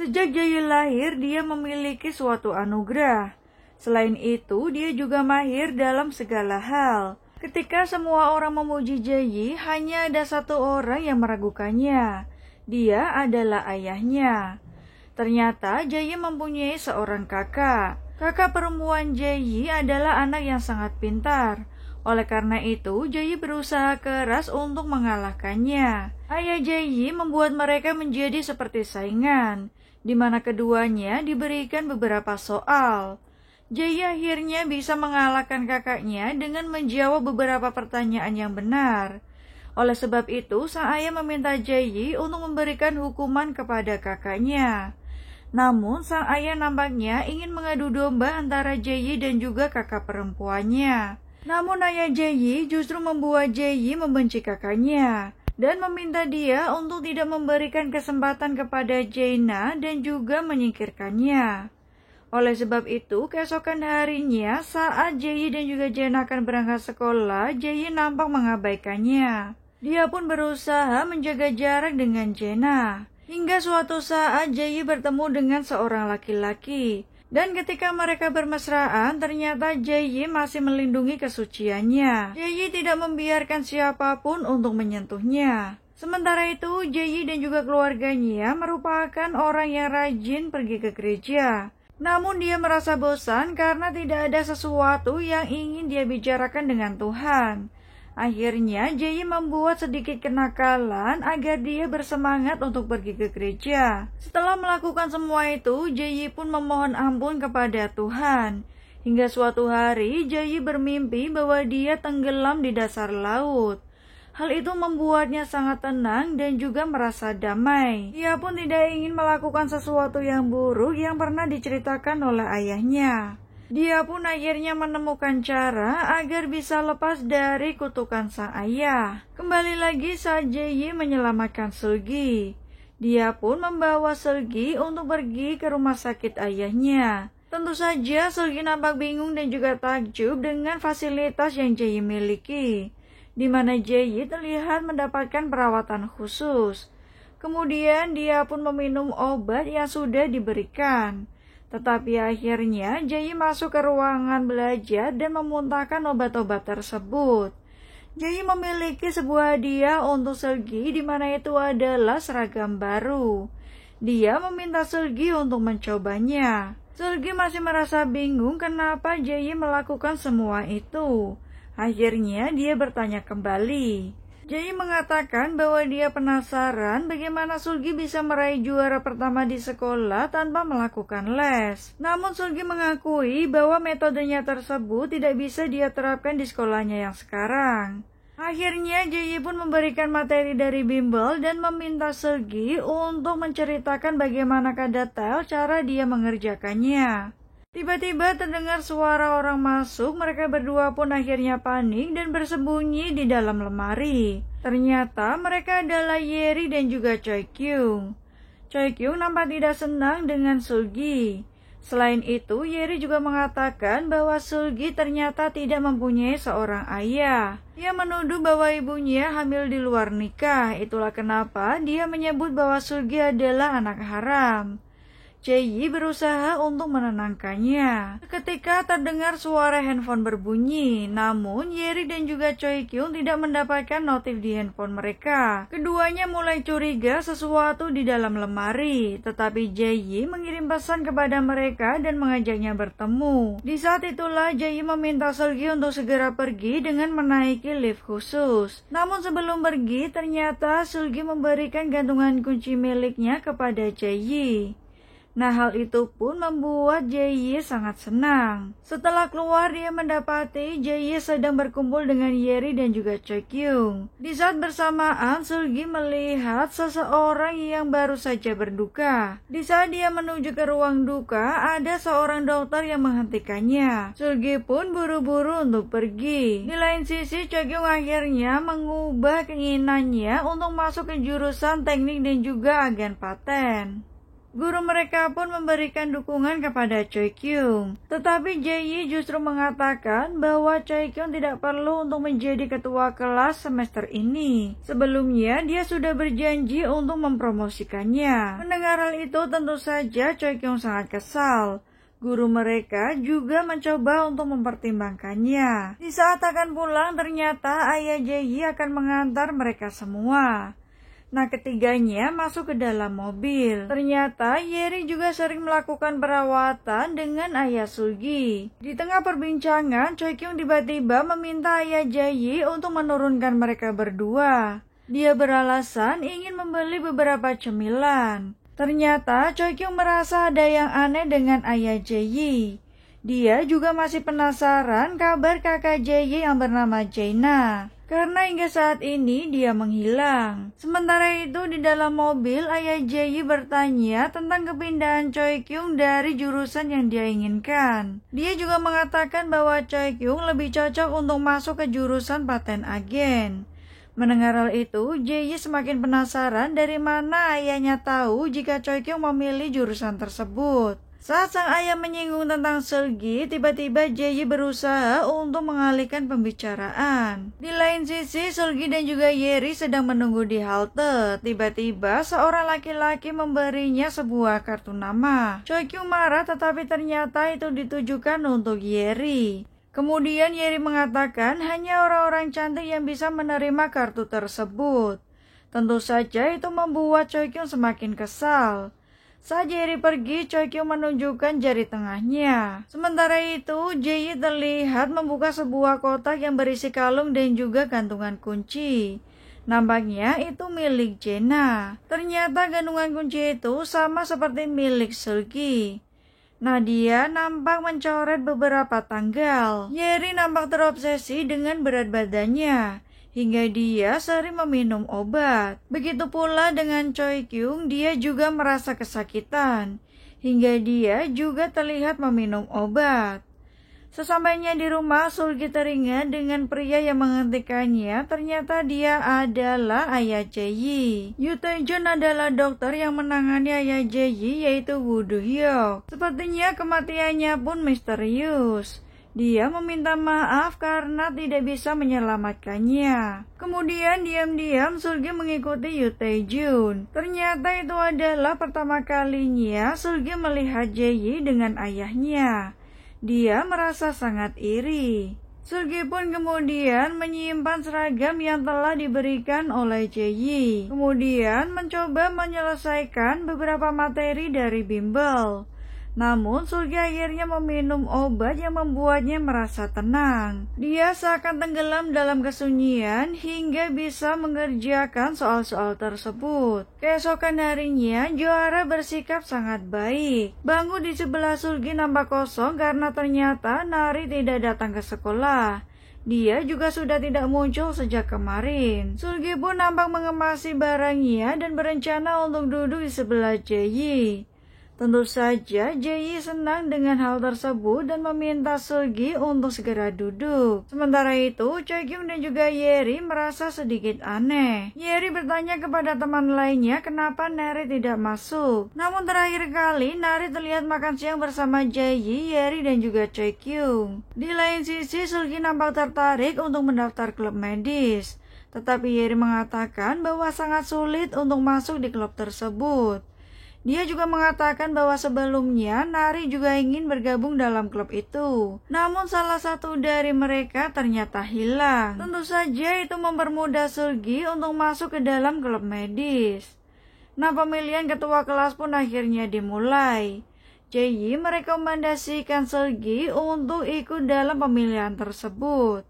Sejak Jayi lahir, dia memiliki suatu anugerah. Selain itu, dia juga mahir dalam segala hal. Ketika semua orang memuji Jayi, hanya ada satu orang yang meragukannya. Dia adalah ayahnya. Ternyata Jayi mempunyai seorang kakak. Kakak perempuan Jayi adalah anak yang sangat pintar. Oleh karena itu, Jayi berusaha keras untuk mengalahkannya. Ayah Jayi membuat mereka menjadi seperti saingan, di mana keduanya diberikan beberapa soal. Jayi akhirnya bisa mengalahkan kakaknya dengan menjawab beberapa pertanyaan yang benar. Oleh sebab itu, sang ayah meminta Jayi untuk memberikan hukuman kepada kakaknya. Namun, sang ayah nampaknya ingin mengadu domba antara Jayi dan juga kakak perempuannya. Namun ayah Jayi justru membuat Jayi membenci kakaknya dan meminta dia untuk tidak memberikan kesempatan kepada Jaina dan juga menyingkirkannya. Oleh sebab itu, keesokan harinya saat Jayi dan juga Jaina akan berangkat sekolah, Jayi nampak mengabaikannya. Dia pun berusaha menjaga jarak dengan Jaina. Hingga suatu saat Jayi bertemu dengan seorang laki-laki. Dan ketika mereka bermesraan, ternyata Jayi masih melindungi kesuciannya. Jayi tidak membiarkan siapapun untuk menyentuhnya. Sementara itu, Jayi dan juga keluarganya merupakan orang yang rajin pergi ke gereja. Namun dia merasa bosan karena tidak ada sesuatu yang ingin dia bicarakan dengan Tuhan. Akhirnya, Jayi membuat sedikit kenakalan agar dia bersemangat untuk pergi ke gereja. Setelah melakukan semua itu, Jayi pun memohon ampun kepada Tuhan. Hingga suatu hari, Jayi bermimpi bahwa dia tenggelam di dasar laut. Hal itu membuatnya sangat tenang dan juga merasa damai. Dia pun tidak ingin melakukan sesuatu yang buruk yang pernah diceritakan oleh ayahnya. Dia pun akhirnya menemukan cara agar bisa lepas dari kutukan sang ayah. Kembali lagi saat Jayi menyelamatkan Sulgi. Dia pun membawa Sulgi untuk pergi ke rumah sakit ayahnya. Tentu saja Sulgi nampak bingung dan juga takjub dengan fasilitas yang Jayi miliki, di mana Jayi terlihat mendapatkan perawatan khusus. Kemudian dia pun meminum obat yang sudah diberikan. Tetapi akhirnya Jayi masuk ke ruangan belajar dan memuntahkan obat-obat tersebut. Jayi memiliki sebuah hadiah untuk Sulgi, di mana itu adalah seragam baru. Dia meminta Sulgi untuk mencobanya. Sulgi masih merasa bingung kenapa Jayi melakukan semua itu. Akhirnya dia bertanya kembali. Jayi mengatakan bahwa dia penasaran bagaimana Sulgi bisa meraih juara pertama di sekolah tanpa melakukan les. Namun Sulgi mengakui bahwa metodenya tersebut tidak bisa dia terapkan di sekolahnya yang sekarang. Akhirnya Jayi pun memberikan materi dari bimbel dan meminta Sulgi untuk menceritakan bagaimanakah detail cara dia mengerjakannya. Tiba-tiba terdengar suara orang masuk, mereka berdua pun akhirnya panik dan bersembunyi di dalam lemari. Ternyata mereka adalah Yeri dan juga Choi Kyung. Choi Kyung nampak tidak senang dengan Sulgi. Selain itu, Yeri juga mengatakan bahwa Sulgi ternyata tidak mempunyai seorang ayah. Dia menuduh bahwa ibunya hamil di luar nikah, itulah kenapa dia menyebut bahwa Sulgi adalah anak haram. Jayi berusaha untuk menenangkannya. Ketika terdengar suara handphone berbunyi, namun Yeri dan juga Choi Kyung tidak mendapatkan notif di handphone mereka. Keduanya mulai curiga sesuatu di dalam lemari, tetapi Jayi mengirim pesan kepada mereka dan mengajaknya bertemu. Di saat itulah Jayi meminta Sulgi untuk segera pergi dengan menaiki lift khusus. Namun sebelum pergi, ternyata Sulgi memberikan gantungan kunci miliknya kepada Jayi. Nah, hal itu pun membuat Jayi sangat senang. Setelah keluar, dia mendapati Jayi sedang berkumpul dengan Yeri dan juga Choi Kyung. Di saat bersamaan, Sulgi melihat seseorang yang baru saja berduka. Di saat dia menuju ke ruang duka, ada seorang dokter yang menghentikannya. Sulgi pun buru-buru untuk pergi. Di lain sisi, Choi Kyung akhirnya mengubah keinginannya untuk masuk ke jurusan teknik dan juga agen paten. Guru mereka pun memberikan dukungan kepada Choi Kyung. Tetapi Jae-yi justru mengatakan bahwa Choi Kyung tidak perlu untuk menjadi ketua kelas semester ini. Sebelumnya, dia sudah berjanji untuk mempromosikannya. Mendengar hal itu, tentu saja Choi Kyung sangat kesal. Guru mereka juga mencoba untuk mempertimbangkannya. Di saat akan pulang, ternyata ayah Jae-yi akan mengantar mereka semua. Nah, ketiganya masuk ke dalam mobil. Ternyata Yeri juga sering melakukan perawatan dengan ayah Sulgi. Di tengah perbincangan, Choi Kyung tiba-tiba meminta ayah Jae-yi untuk menurunkan mereka berdua. Dia beralasan ingin membeli beberapa cemilan. Ternyata Choi Kyung merasa ada yang aneh dengan ayah Jae-yi. Dia juga masih penasaran kabar kakak Jae-yi yang bernama Jaina. Karena hingga saat ini dia menghilang. Sementara itu di dalam mobil, ayah Jae-yi bertanya tentang kepindahan Choi Kyung dari jurusan yang dia inginkan. Dia juga mengatakan bahwa Choi Kyung lebih cocok untuk masuk ke jurusan paten agen. Mendengar hal itu, Jae-yi semakin penasaran dari mana ayahnya tahu jika Choi Kyung memilih jurusan tersebut. Saat sang ayah menyinggung tentang Seulgi, tiba-tiba Jae-yi berusaha untuk mengalihkan pembicaraan. Di lain sisi, Seulgi dan juga Yeri sedang menunggu di halte. Tiba-tiba, seorang laki-laki memberinya sebuah kartu nama. Choi Kyung marah, tetapi ternyata itu ditujukan untuk Yeri. Kemudian Yeri mengatakan hanya orang-orang cantik yang bisa menerima kartu tersebut. Tentu saja itu membuat Choi Kyung semakin kesal. Saat Yeri pergi, Choi Kyung menunjukkan jari tengahnya. Sementara itu, Jae-yi terlihat membuka sebuah kotak yang berisi kalung dan juga gantungan kunci. Nampaknya itu milik Jena. Ternyata gantungan kunci itu sama seperti milik Seulgi. Nadia nampak mencoret beberapa tanggal. Yeri nampak terobsesi dengan berat badannya, hingga dia sering meminum obat. Begitu pula dengan Choi Kyung, dia juga merasa kesakitan, hingga dia juga terlihat meminum obat. Sesampainya di rumah, Seulgi teringat dengan pria yang menghentikannya. Ternyata dia adalah ayah Jae-yi. Yoo Tae-jun adalah dokter yang menangani ayah Jae-yi, yaitu Woo Do-hyuk. Sepertinya kematiannya pun misterius. Dia meminta maaf karena tidak bisa menyelamatkannya. Kemudian diam-diam Seulgi mengikuti Yoo Tae-jun. Ternyata itu adalah pertama kalinya Seulgi melihat Jae-yi dengan ayahnya. Dia merasa sangat iri. Seulgi pun kemudian menyimpan seragam yang telah diberikan oleh Jae-yi. Kemudian mencoba menyelesaikan beberapa materi dari bimbel. Namun Seulgi akhirnya meminum obat yang membuatnya merasa tenang. Dia seakan tenggelam dalam kesunyian hingga bisa mengerjakan soal-soal tersebut. Keesokan harinya, Johara bersikap sangat baik. Bangku di sebelah Seulgi nampak kosong karena ternyata Nari tidak datang ke sekolah. Dia juga sudah tidak muncul sejak kemarin. Seulgi pun nampak mengemasi barangnya dan berencana untuk duduk di sebelah Jae-yi. Tentu saja Jae-yi senang dengan hal tersebut dan meminta Seulgi untuk segera duduk. Sementara itu, Choi Kyung dan juga Yeri merasa sedikit aneh. Yeri bertanya kepada teman lainnya kenapa Nari tidak masuk. Namun terakhir kali Nari terlihat makan siang bersama Jae-yi, Yeri dan juga Choi Kyung. Di lain sisi, Seulgi nampak tertarik untuk mendaftar klub medis. Tetapi Yeri mengatakan bahwa sangat sulit untuk masuk di klub tersebut. Dia juga mengatakan bahwa sebelumnya Nari juga ingin bergabung dalam klub itu. Namun salah satu dari mereka ternyata hilang. Tentu saja itu mempermudah Seulgi untuk masuk ke dalam klub medis. Nah, pemilihan ketua kelas pun akhirnya dimulai. Jae-yi merekomendasikan Seulgi untuk ikut dalam pemilihan tersebut.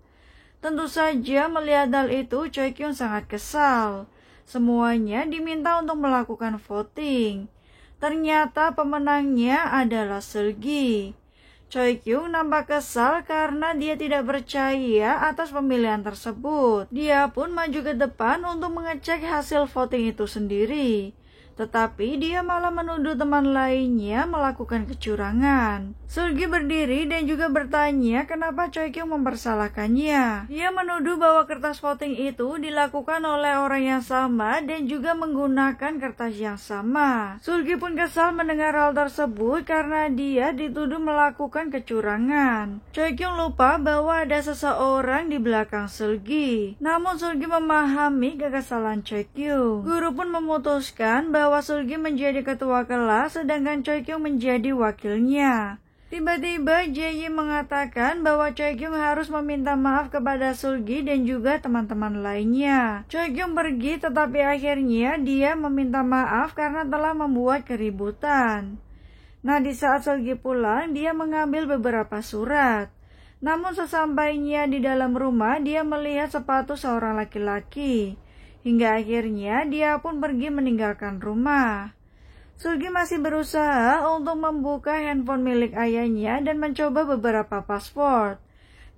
Tentu saja melihat hal itu, Choi Kyung sangat kesal. Semuanya diminta untuk melakukan voting. Ternyata pemenangnya adalah Seulgi. Choi Kyung nampak kesal karena dia tidak percaya atas pemilihan tersebut. Dia pun maju ke depan untuk mengecek hasil voting itu sendiri. Tetapi dia malah menuduh teman lainnya melakukan kecurangan. Seulgi berdiri dan juga bertanya kenapa Choi Kyung mempersalahkannya. Dia menuduh bahwa kertas voting itu dilakukan oleh orang yang sama dan juga menggunakan kertas yang sama. Seulgi pun kesal mendengar hal tersebut karena dia dituduh melakukan kecurangan. Choi Kyung lupa bahwa ada seseorang di belakang Seulgi. Namun Seulgi memahami kekesalan Choi Kyung. Guru pun memutuskan bahwa Seulgi menjadi ketua kelas sedangkan Choi Kyung menjadi wakilnya. Tiba-tiba Jae-yi mengatakan bahwa Choi Kyung harus meminta maaf kepada Seulgi dan juga teman-teman lainnya. Choi Kyung pergi tetapi akhirnya dia meminta maaf karena telah membuat keributan. Nah, di saat Seulgi pulang, dia mengambil beberapa surat. Namun sesampainya di dalam rumah, dia melihat sepatu seorang laki-laki. Hingga akhirnya dia pun pergi meninggalkan rumah. Seulgi masih berusaha untuk membuka handphone milik ayahnya dan mencoba beberapa password.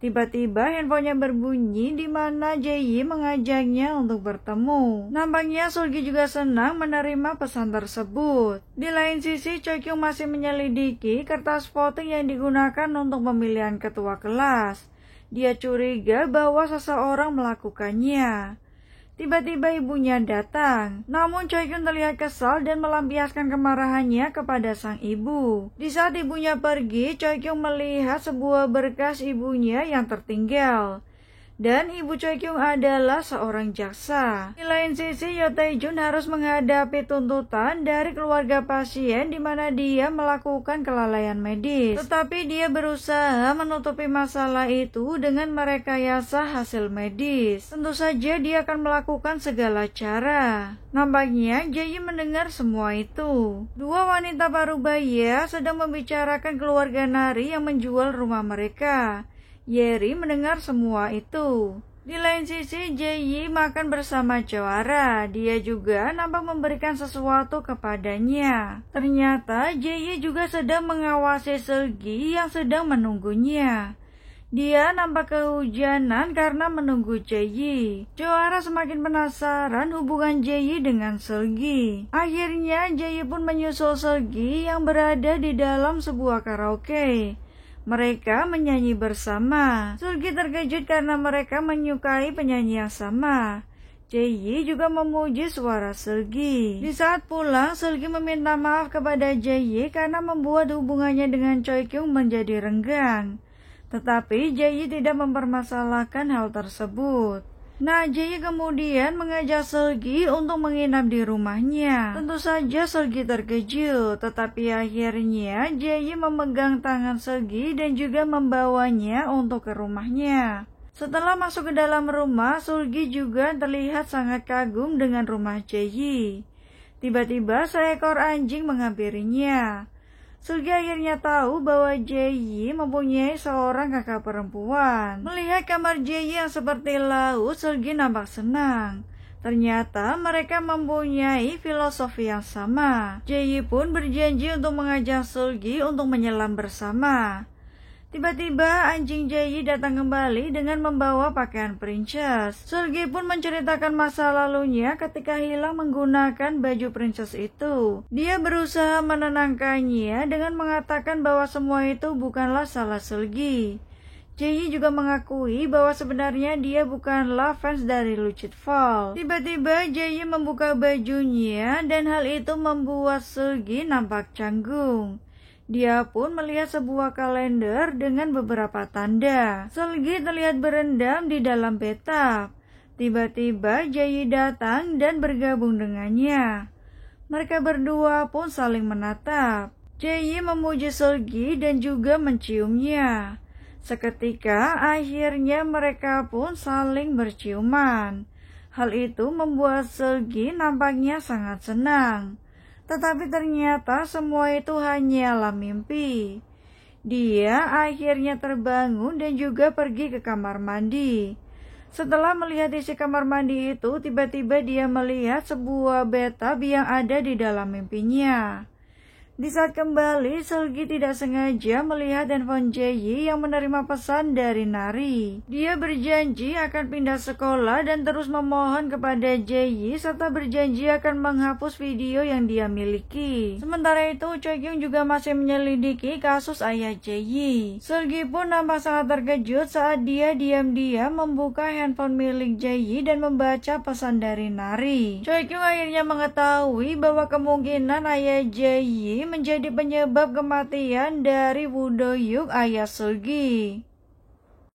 Tiba-tiba handphonenya berbunyi di mana Jae-yi mengajaknya untuk bertemu. Nampaknya Seulgi juga senang menerima pesan tersebut. Di lain sisi, Choi Kyung masih menyelidiki kertas voting yang digunakan untuk pemilihan ketua kelas. Dia curiga bahwa seseorang melakukannya. Tiba-tiba ibunya datang. Namun Choi Kyung terlihat kesal dan melampiaskan kemarahannya kepada sang ibu. Di saat ibunya pergi, Choi Kyung melihat sebuah berkas ibunya yang tertinggal. Dan ibu Choi Kyung adalah seorang jaksa. Di lain sisi, Yoo Tae-jun harus menghadapi tuntutan dari keluarga pasien di mana dia melakukan kelalaian medis. Tetapi dia berusaha menutupi masalah itu dengan merekayasa hasil medis. Tentu saja dia akan melakukan segala cara. Nampaknya Jae-yi mendengar semua itu. Dua wanita parubaya sedang membicarakan keluarga nari yang menjual rumah mereka. Yeri mendengar semua itu. Di lain sisi, Jae-yi makan bersama Choara. Dia juga nampak memberikan sesuatu kepadanya. Ternyata Jae-yi juga sedang mengawasi Seulgi yang sedang menunggunya. Dia nampak kehujanan karena menunggu Jae-yi. Choara semakin penasaran hubungan Jae-yi dengan Seulgi. Akhirnya Jae-yi pun menyusul Seulgi yang berada di dalam sebuah karaoke. Mereka menyanyi bersama. Seulgi terkejut karena mereka menyukai penyanyi yang sama. Jae-yi juga memuji suara Seulgi. Di saat pulang, Seulgi meminta maaf kepada Jae-yi karena membuat hubungannya dengan Choi Kyung menjadi renggang. Tetapi Jae-yi tidak mempermasalahkan hal tersebut. Nah, Jae-yi kemudian mengajak Seulgi untuk menginap di rumahnya. Tentu saja Seulgi terkejut, tetapi akhirnya Jae-yi memegang tangan Seulgi dan juga membawanya untuk ke rumahnya. Setelah masuk ke dalam rumah, Seulgi juga terlihat sangat kagum dengan rumah Jae-yi. Tiba-tiba seekor anjing menghampirinya. Seulgi akhirnya tahu bahwa Jae-yi mempunyai seorang kakak perempuan. Melihat kamar Jae-yi yang seperti laut, Seulgi nampak senang. Ternyata mereka mempunyai filosofi yang sama. Jae-yi pun berjanji untuk mengajak Seulgi untuk menyelam bersama. Tiba-tiba anjing Jae-yi datang kembali dengan membawa pakaian princess. Seulgi pun menceritakan masa lalunya ketika hilang menggunakan baju princess itu. Dia berusaha menenangkannya dengan mengatakan bahwa semua itu bukanlah salah Seulgi. Jae-yi juga mengakui bahwa sebenarnya dia bukanlah fans dari Lucid Fall. Tiba-tiba Jae-yi membuka bajunya dan hal itu membuat Seulgi nampak canggung. Dia pun melihat sebuah kalender dengan beberapa tanda. Seulgi terlihat berendam di dalam bathtub. Tiba-tiba Jae-yi datang dan bergabung dengannya. Mereka berdua pun saling menatap. Jae-yi memuji Seulgi dan juga menciumnya. Seketika akhirnya mereka pun saling berciuman. Hal itu membuat Seulgi nampaknya sangat senang. Tetapi ternyata semua itu hanyalah mimpi. Dia akhirnya terbangun dan juga pergi ke kamar mandi. Setelah melihat isi kamar mandi itu, tiba-tiba dia melihat sebuah bathtub yang ada di dalam mimpinya. Di saat kembali, Seulgi tidak sengaja melihat handphone Jae-yi yang menerima pesan dari Nari. Dia berjanji akan pindah sekolah dan terus memohon kepada Jae-yi serta berjanji akan menghapus video yang dia miliki. Sementara itu, Choi Kyung juga masih menyelidiki kasus ayah Jae-yi. Seulgi pun nampak sangat terkejut saat dia diam-diam membuka handphone milik Jae-yi dan membaca pesan dari Nari. Choi Kyung akhirnya mengetahui bahwa kemungkinan ayah Jae-yi menjadi penyebab kematian dari Woo Do-hyuk, ayah Seulgi.